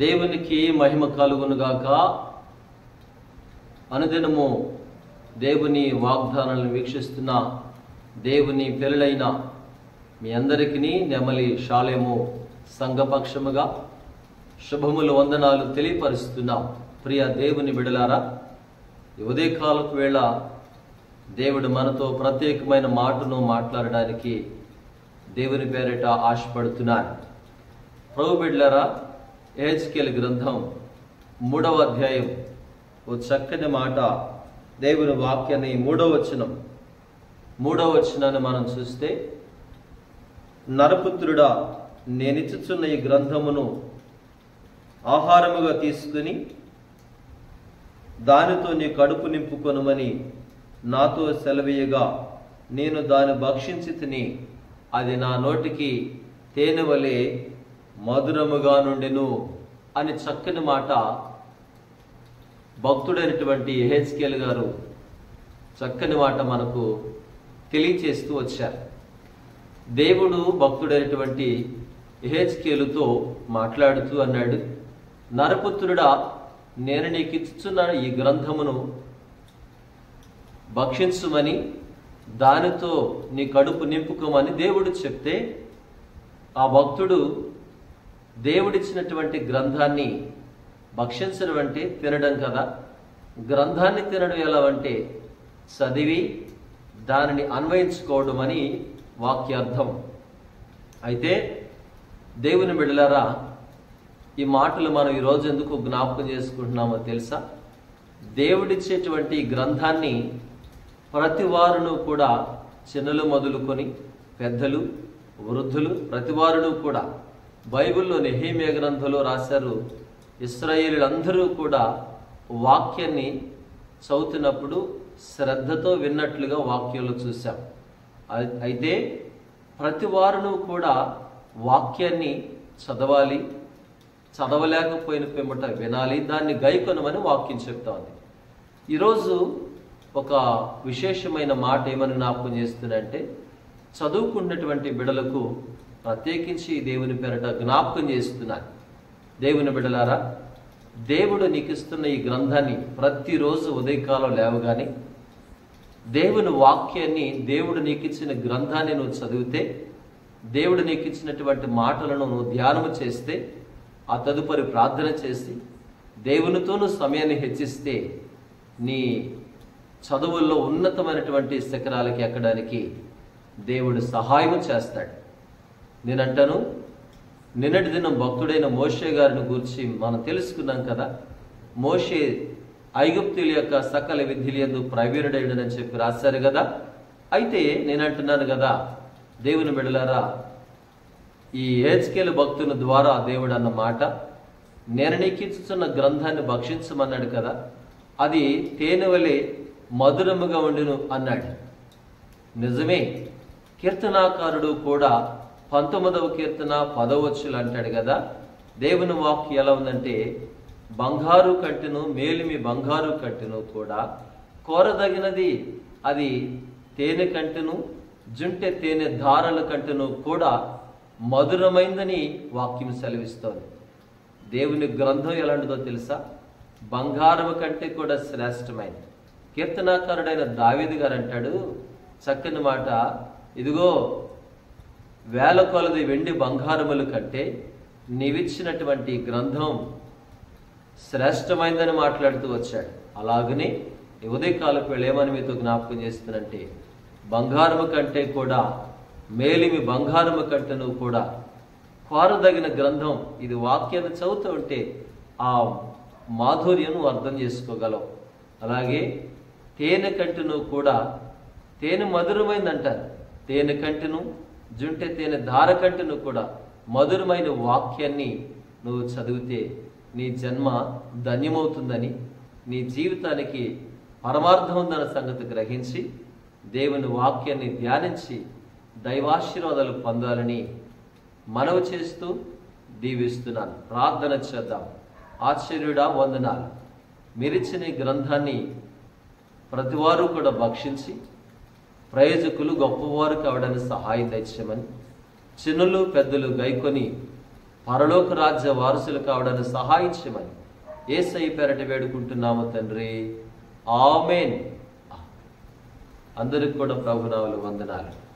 దేవునికి మహిమ కలుగునుగాక. అనుదినము దేవుని వాగ్దానాలను వీక్షిస్తున్న దేవుని పిల్లలైన మీ అందరికీ నెమలి షాలేము సంఘపక్షముగా శుభములు వందనాలు తెలియపరుస్తున్నాం. ప్రియ దేవుని బిడలారా, ఈ ఉదయకాలపు వేళ దేవుడు మనతో ప్రత్యేకమైన మాటను మాట్లాడడానికి దేవుని పేరిట ఆశపడుతున్నాను. ప్రభు బిడ్డలారా, యెహెజ్కేలు గ్రంథం 3వ అధ్యాయం ఓ చక్కని మాట, దేవుని వాక్యాన్ని 3వ వచనాన్ని మనం చూస్తే, నరపుత్రుడా, నేనిచ్చుచున్న ఈ గ్రంథమును ఆహారముగా తీసుకుని దానితో నీ కడుపు నింపుకొనుమని నాతో సెలవీయగా నేను దాన్ని భక్షించి తిని అది నా నోటికి తేనె వలె మధురముగా నుండెను అని చక్కని మాట భక్తుడైనటువంటి యెహెజ్కేలు గారు చక్కని మాట మనకు తెలియచేస్తూ వచ్చారు. దేవుడు భక్తుడైనటువంటి యెహెజ్కేలుతో మాట్లాడుతూ అన్నాడు, నరపుత్రుడా, నేను నీకు ఇచ్చుచున్న ఈ గ్రంథమును భక్షించుమని దానితో నీ కడుపు నింపుకోమని దేవుడు చెప్తే, ఆ భక్తుడు దేవుడిచ్చినటువంటి గ్రంథాన్ని భక్షించడం అంటే తినడం కదా. గ్రంథాన్ని తినడం ఎలా అంటే చదివి దానిని అన్వయించుకోవడం అని వాక్యార్థం. అయితే దేవుని బిడ్డలారా, ఈ మాటలు మనం ఈరోజు ఎందుకు జ్ఞాపకం చేసుకుంటున్నామో తెలుసా? దేవుడిచ్చేటువంటి గ్రంథాన్ని ప్రతి వారును కూడా, చిన్నలు మొదలుకొని పెద్దలు వృద్ధులు ప్రతి వారును కూడా, బైబిల్లో నెహెమ్యా గ్రంథంలో రాశారు, ఇశ్రాయేలీయులందరూ కూడా వాక్యాన్ని చదువుతున్నప్పుడు శ్రద్ధతో విన్నట్లుగా వాక్యంలో చూశాం. అయితే ప్రతి వారును కూడా వాక్యాన్ని చదవాలి, చదవలేకపోయిన పిమ్మట వినాలి, దాన్ని గైకొనమని వాక్యం చెప్తా ఉంది. ఈరోజు ఒక విశేషమైన మాట ఏమని జ్ఞాపకం చేస్తుందంటే, చదువుకున్నటువంటి బిడలకు ప్రత్యేకించి దేవుని పేరట జ్ఞాపకం చేస్తున్నాను. దేవుని బిడలారా, దేవుడు నీకు ఇస్తున్న ఈ గ్రంథాన్ని ప్రతిరోజు ఉదయకాలం లేవగానే దేవుని వాక్యాన్ని, దేవుడు నీకు ఇచ్చిన గ్రంథాన్ని నువ్వు చదివితే, దేవుడు నీకు ఇచ్చినటువంటి మాటలను నువ్వు ధ్యానము చేస్తే, ఆ తదుపరి ప్రార్థన చేసి దేవునితోనూ సమయాన్ని హెచ్చిస్తే నీ చదువుల్లో ఉన్నతమైనటువంటి శిఖరాలకి ఎక్కడానికి దేవుడు సహాయం చేస్తాడు. నేనంటాను, నిన్నటి దినం భక్తుడైన మోషే గారిని గురించి మనం తెలుసుకున్నాం కదా. మోషే ఐగుప్తుల యొక్క సకల విద్యలందు ప్రవీణుడైనని చెప్పి రాశారు కదా. అయితే నేనంటున్నాను కదా, దేవుని బిడ్డలారా, ఈ యెహెజ్కేలు భక్తుని ద్వారా దేవుడు అన్న మాట, నేను నీకు ఇచ్చుచున్న గ్రంథాన్ని భక్షించమన్నాడు కదా, అది తేనె వలె మధురముగా ఉండును అన్నాడు. నిజమే. కీర్తనాకారుడు కూడా 19వ కీర్తన 10వ వచనం అంటాడు కదా, దేవుని వాక్యం ఎలా ఉందంటే, బంగారు కంటెను మేలిమి బంగారు కంటెను కూడా కోరదగినది, అది తేనె కంటెను జుంటె తేనె ధారల కంటెను కూడా మధురమైందని వాక్యం సెలవిస్తోంది. దేవుని గ్రంథం ఎలాంటిదో తెలుసా? బంగారం కంటే కూడా శ్రేష్టమైనది. కీర్తనాకారుడైన దావీదు గారు అంటాడు చక్కని మాట, ఇదిగో వేల కొలది వెండి బంగారముల కంటే నీవిచ్చినటువంటి గ్రంథం శ్రేష్టమైందని మాట్లాడుతూ వచ్చాడు. అలాగనే ఉదయకాలపు వేళ ఏమని మీతో జ్ఞాపకం చేస్తున్నంటే, బంగారము కంటే కూడా మేలిమి బంగారము కంటేను కూడా కోరదగిన గ్రంథం. ఇది వాక్యాన్ని చదువుతూ ఉంటే ఆ మాధుర్యం అర్థం చేసుకోగలవు. అలాగే తేనె కంటెను కూడా, తేనె మధురమైందంటారు, తేనె కంటెను జుంటె తేనె ధార కంటెను కూడా మధురమైన వాక్యాన్ని నువ్వు చదివితే నీ జన్మ ధన్యమవుతుందని, నీ జీవితానికి పరమార్థం ఉందన్న సంగతి గ్రహించి దేవుని వాక్యాన్ని ధ్యానించి దైవాశీర్వాదాలు పొందాలని మనవి చేస్తూ దీవిస్తున్నాను. ప్రార్థన చేద్దాం. ఆశ్చర్యుడా, వందనాలు. మీరిచ్చిన గ్రంథాన్ని ప్రతివారు కూడా భక్షించి ప్రయోజకులు గొప్పవారు కావడానికి సహాయం తెచ్చమని, చిన్నులు పెద్దలు గైకొని పరలోక రాజ్య వారసులు కావడానికి సహాయించమని యేసయ్య పేరట వేడుకుంటున్నాము తండ్రి. ఆమేన్. అందరికి కూడా ప్రభునామములు వందనాలు.